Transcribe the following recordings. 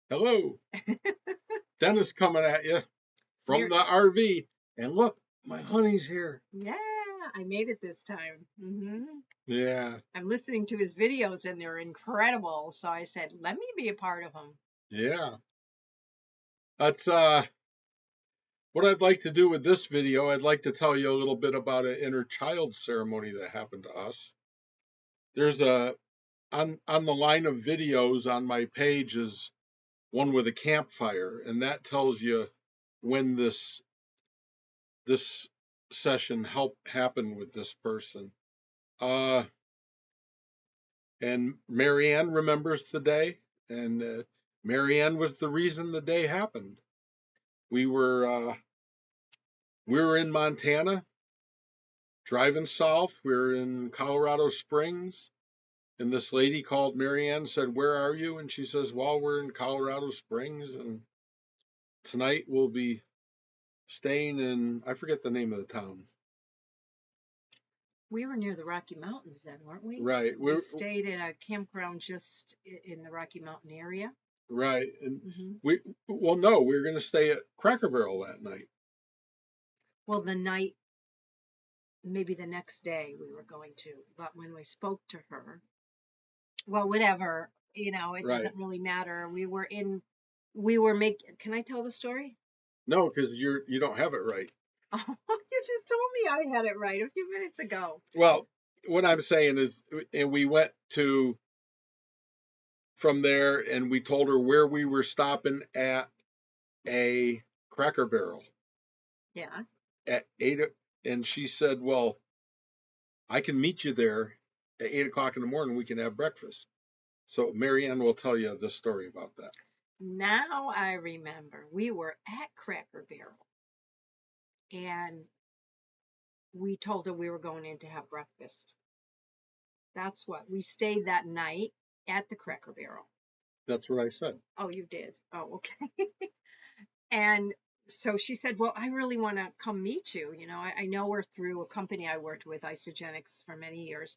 Hello, Dennis coming at you from You're, the RV. And look, my honey's here. yeah, I made it this time. Yeah, I'm listening to his videos and they're incredible. So I said, let me be a part of them. yeah. That's what I'd like to do with this video. I'd like to tell you a little bit about an inner child ceremony that happened to us. There's a on the line of videos on my page is one with a campfire, and that tells you when this session happened with this person. Uh, and Marianne remembers the day, and Marianne was the reason the day happened. We were uh, we were in Montana, driving south. We were in Colorado Springs, and this lady called Marianne, said, "Where are you?" And she says, "Well, we're in Colorado Springs, and tonight we'll be staying in, I forget the name of the town." We were near the Rocky Mountains then, weren't we? Right, We stayed at a campground just in the Rocky Mountain area. right, and hmm no, we were going to stay at Cracker Barrel that night. Well, the night, maybe the next day we were going to, but when we spoke to her, well, whatever, it Right. doesn't really matter. Can I tell the story? No, because you don't have it right. Oh, you just told me I had it right a few minutes ago. Well, what I'm saying is, and we went to from there, and we told her where we were stopping at a Cracker Barrel Yeah. at 8, and she said, "Well, I can meet you there at 8 o'clock in the morning. We can have breakfast." So Marianne will tell you the story about that. Now I remember we were at Cracker Barrel and we told her we were going in to have breakfast. That's what we stayed that night at the Cracker Barrel. That's what I said. Oh, you did? Oh, okay. And so she said, well, I really want to come meet you. I know her through a company I worked with, Isogenics, for many years.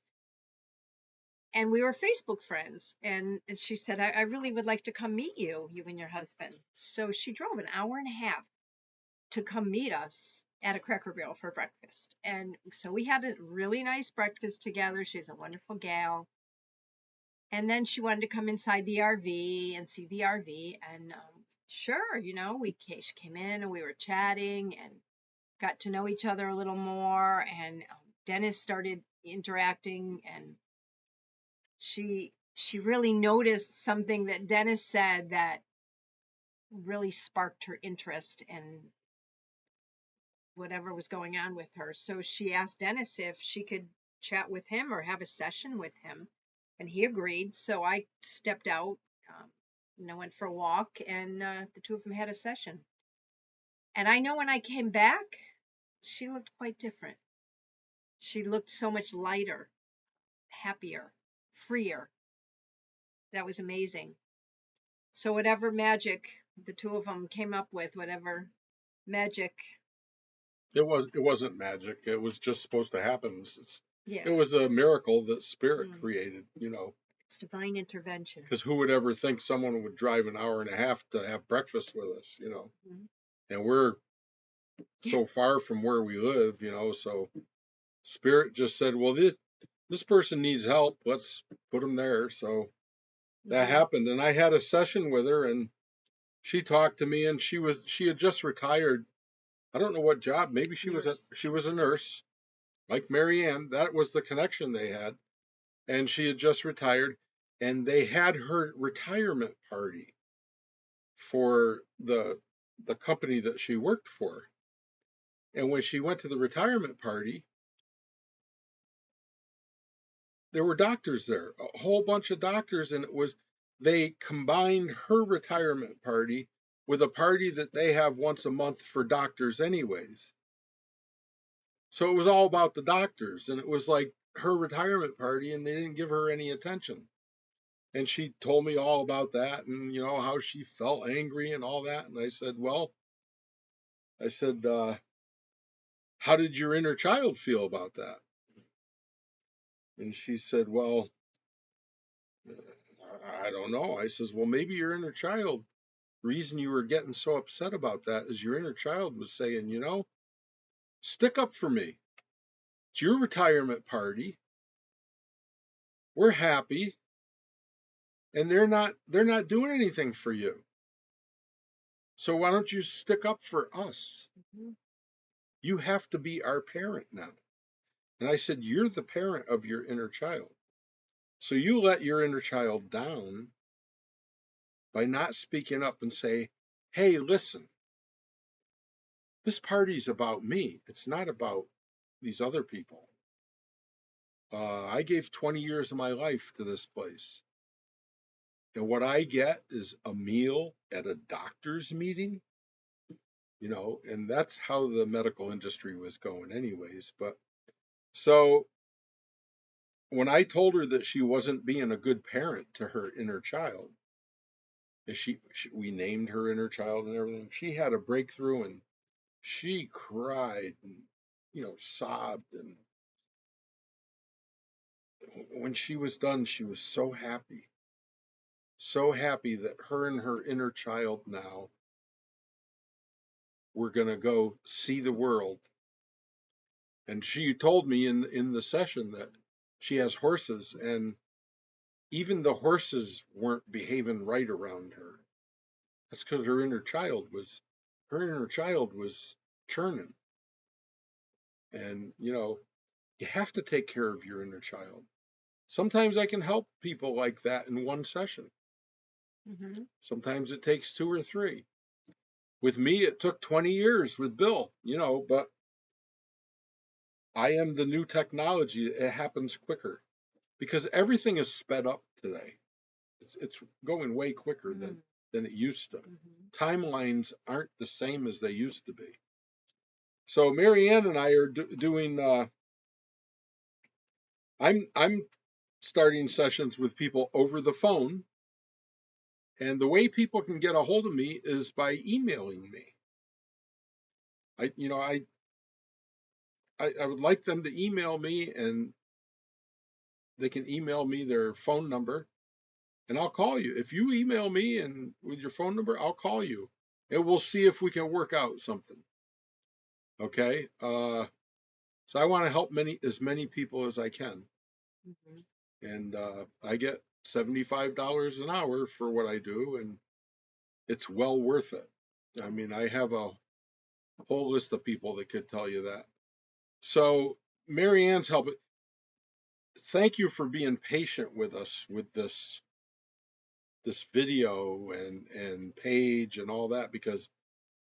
And we were Facebook friends. And she said, I really would like to come meet you, you and your husband. So she drove an hour and a half to come meet us at a Cracker Barrel for breakfast. And so we had a really nice breakfast together. She's a wonderful gal. And then she wanted to come inside the RV and see the RV. And sure, she came in and we were chatting and got to know each other a little more. And Dennis started interacting, and she really noticed something that Dennis said that really sparked her interest in whatever was going on with her. So she asked Dennis if she could chat with him or have a session with him, and he agreed. So I stepped out, went for a walk, and the two of them had a session. And I know when I came back, she looked quite different. She looked so much lighter, happier, freer. That was amazing. So whatever magic the two of them came up with, whatever magic, It wasn't magic. It was just supposed to happen. yeah, It was a miracle that Spirit mm, created, it's divine intervention. because who would ever think someone would drive an hour and a half to have breakfast with us. Mhm. And we're so far from where we live. So Spirit just said, well, this person needs help. Let's put them there. So that Mhm. happened. And I had a session with her, and she talked to me, and she had just retired. I don't know what job. Maybe Nurse. she was a nurse, like Marianne. That was the connection they had. And she had just retired, and they had her retirement party for the company that she worked for. And when she went to the retirement party, there were doctors there, a whole bunch of doctors, and they combined her retirement party with a party that they have once a month for doctors anyways. So it was all about the doctors, and it was like her retirement party, and they didn't give her any attention. And she told me all about that, and how she felt angry and all that. And I said, well, I said, how did your inner child feel about that? And she said, well, I don't know. I says, well, maybe your inner child reason you were getting so upset about that is your inner child was saying, stick up for me. It's your retirement party. We're happy, and they're not doing anything for you. So why don't you stick up for us? Mhm. You have to be our parent now. And I said, you're the parent of your inner child. So you let your inner child down by not speaking up and say, hey, listen, this party's about me. It's not about these other people. I gave 20 years of my life to this place. And what I get is a meal at a doctor's meeting, and that's how the medical industry was going anyways. But so when I told her that she wasn't being a good parent to her inner child, we named her inner child and everything, she had a breakthrough and she cried and, sobbed. And when she was done, she was so happy that her and her inner child now were going to go see the world. And she told me in the session that she has horses, and even the horses weren't behaving right around her. That's because her inner child was churning. And you have to take care of your inner child. Sometimes I can help people like that in one session. Mhm. Sometimes it takes two or three. With me, it took 20 years with Bill, but I am the new technology. It happens quicker because everything is sped up today. It's going way quicker than Mhm. than it used to. Mhm. Timelines aren't the same as they used to be. So Marianne and I are doing. I'm starting sessions with people over the phone, and the way people can get a hold of me is by emailing me. I you know I would like them to email me, and they can email me their phone number, and I'll call you. If you email me and with your phone number, I'll call you, and we'll see if we can work out something. Okay. So I want to help as many people as I can, Mhm. and I get $75 an hour for what I do, and it's well worth it. I mean, I have a whole list of people that could tell you that. So Marianne's helping. Thank you for being patient with us with this video and page and all that, because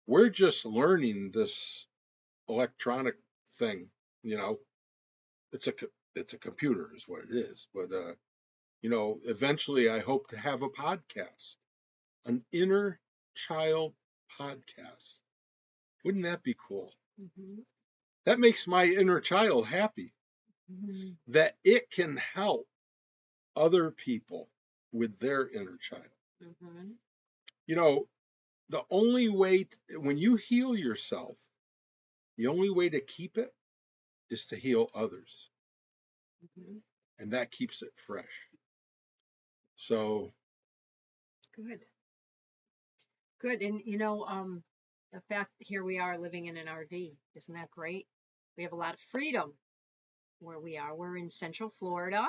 we're just learning this electronic thing. You know, it's a it's a computer is what it is. But eventually I hope to have a podcast, an inner child podcast. Wouldn't that be cool? Mhm. That makes my inner child happy Mhm. that it can help other people with their inner child. Mhm. You know, the only way when you heal yourself, the only way to keep it is to heal others, Mhm. and that keeps it fresh. So, Good. Good. And the fact that here we are living in an RV, isn't that great? We have a lot of freedom where we are. We're in Central Florida.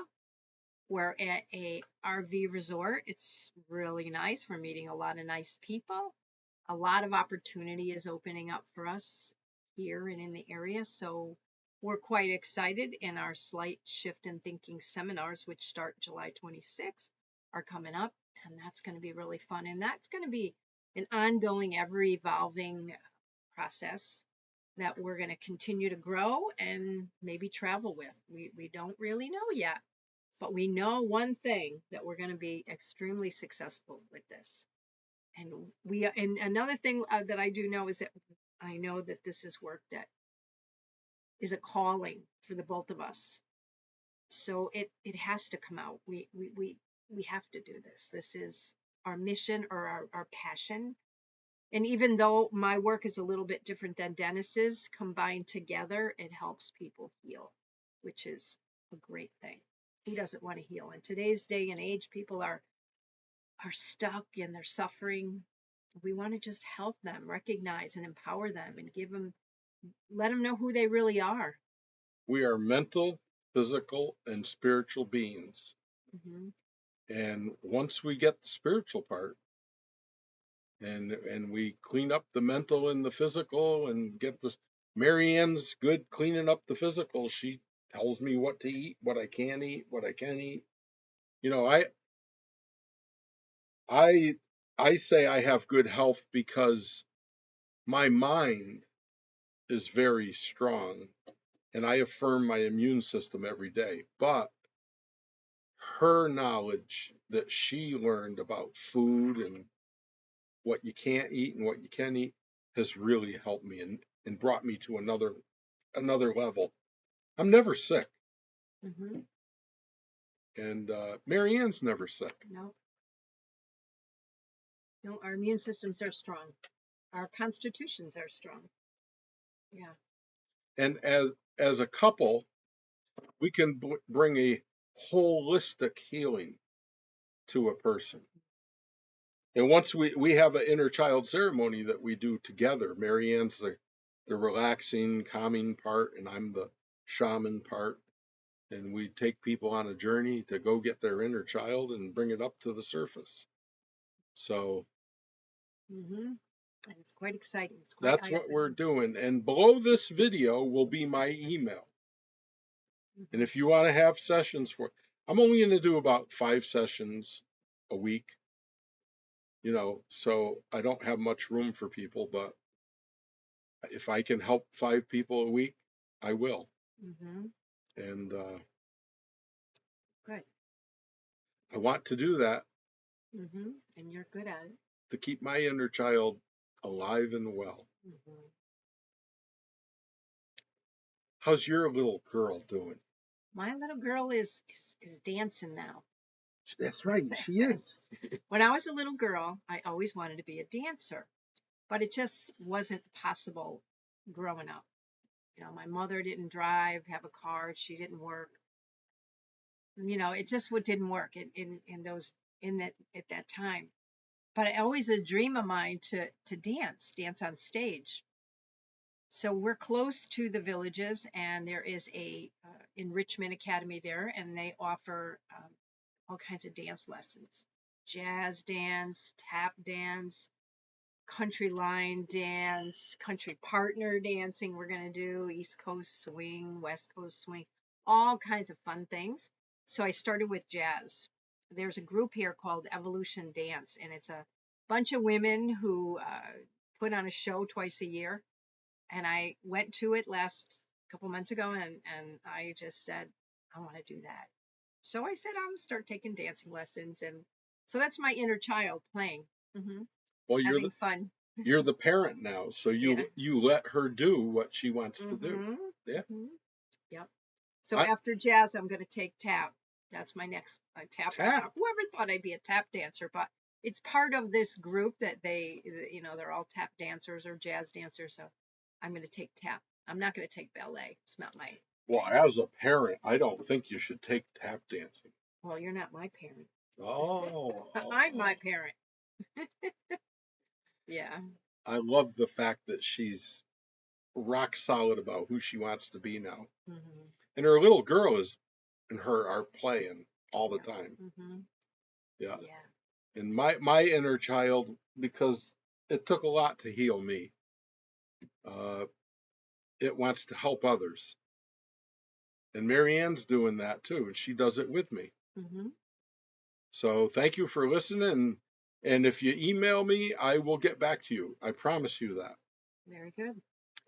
We're at a RV resort. It's really nice. We're meeting a lot of nice people. A lot of opportunity is opening up for us here and in the area. So we're quite excited. And our Slight Shift in Thinking seminars, which start July 26th, are coming up. And that's going to be really fun. And that's going to be an ongoing, ever evolving process that we're going to continue to grow and maybe travel with. We don't really know yet, but we know one thing, that we're going to be extremely successful with this. And another thing that I do know is that I know that this is work that is a calling for the both of us. So it has to come out. We have to do this. This is our mission or our passion. And even though my work is a little bit different than Dennis's, combined together, it helps people heal, which is a great thing. Who doesn't want to heal? In today's day and age, people are stuck and they're suffering. We want to just help them, recognize and empower them, and let them know who they really are. We are mental, physical, and spiritual beings. Hmm. And once we get the spiritual part, and we clean up the mental and the physical and get this, Marianne's good cleaning up the physical. She tells me what to eat, what I can eat, what I can eat. You know, I I say I have good health because my mind is very strong and I affirm my immune system every day. But her knowledge that she learned about food and what you can't eat and what you can eat has really helped me and brought me to another level. I'm never sick, Hmm. and Marianne's never sick. No, no, our immune systems are strong. Our constitutions are strong. Yeah. And as a couple, we can bring a holistic healing to a person. And once we have an inner child ceremony that we do together, Marianne's the relaxing, calming part, and I'm the shaman part. And we take people on a journey to go get their inner child and bring it up to the surface. So Hmm. And it's quite exciting. It's quite that's what we're eye-opening. doing. And below this video will be my email. And Hmm. if you want to have sessions I'm only going to do about 5 sessions a week, so I don't have much room for people, but if I can help 5 people a week, I will. Hmm. And Good. I want to do that Hmm. And you're good at it. to keep my inner child alive and well. Hmm. How's your little girl doing? My little girl is dancing now. That's right, she is. When I was a little girl, I always wanted to be a dancer, but it just wasn't possible growing up. My mother didn't have a car, she didn't work. It just didn't work in those in that at that time. But I always a dream of mine to dance on stage. So we're close to the villages, and there is a enrichment academy there, and they offer all kinds of dance lessons: jazz dance, tap dance, country line dance, country partner dancing. We're going to do East Coast swing, West Coast swing, all kinds of fun things. So I started with jazz. There's a group here called Evolution Dance, and it's a bunch of women who put on a show twice a year. And I went to it last couple months ago, and I just said, I want to do that. So I said, I'm gonna start taking dancing lessons, and so that's my inner child playing, hmm Well, having fun. you're the parent now, so Yeah. you let her do what she wants to do. Hmm. Yeah. Hmm. Yep. So I after jazz, I'm going to take tap. That's my next tap. tap. Whoever thought I'd be a tap dancer, but it's part of this group that they're all tap dancers or jazz dancers. So I'm going to take tap. I'm not going to take ballet. It's not my Well, thing. as a parent, I don't think you should take tap dancing. Well, you're not my parent. Oh, I'm my parent. Yeah. I love the fact that she's rock solid about who she wants to be now. Hmm. And her little girl and her are playing all the Yeah. time. Hmm. Yeah. Yeah. And my inner child, because it took a lot to heal me, uh, it wants to help others. And Marianne's doing that too, and she does it with me. Hmm. So thank you for listening. And if you email me, I will get back to you. I promise you that. Very good.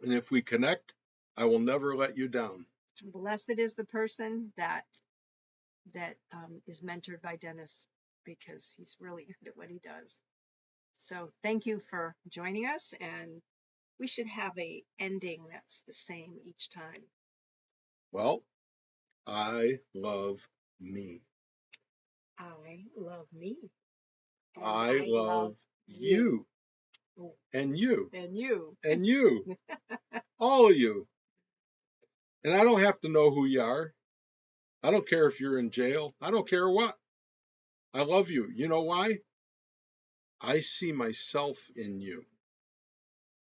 And if we connect, I will never let you down. Blessed is the person that is mentored by Dennis, because he's really good at what he does. So thank you for joining us, and we should have a ending that's the same each time. Well, I love me. I love me, and I I love love you. you. Oh, And you. and you. And you. All of you. And I don't have to know who you are. I don't care if you're in jail. I don't care what. I love you. You know why? I see myself in you.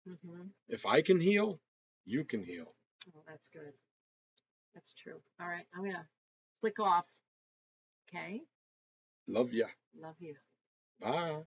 Mm-hmm. If I can heal, you can heal. Oh, that's good. That's true. All right, I'm gonna click off. Okay. Love ya. Love you. Bye.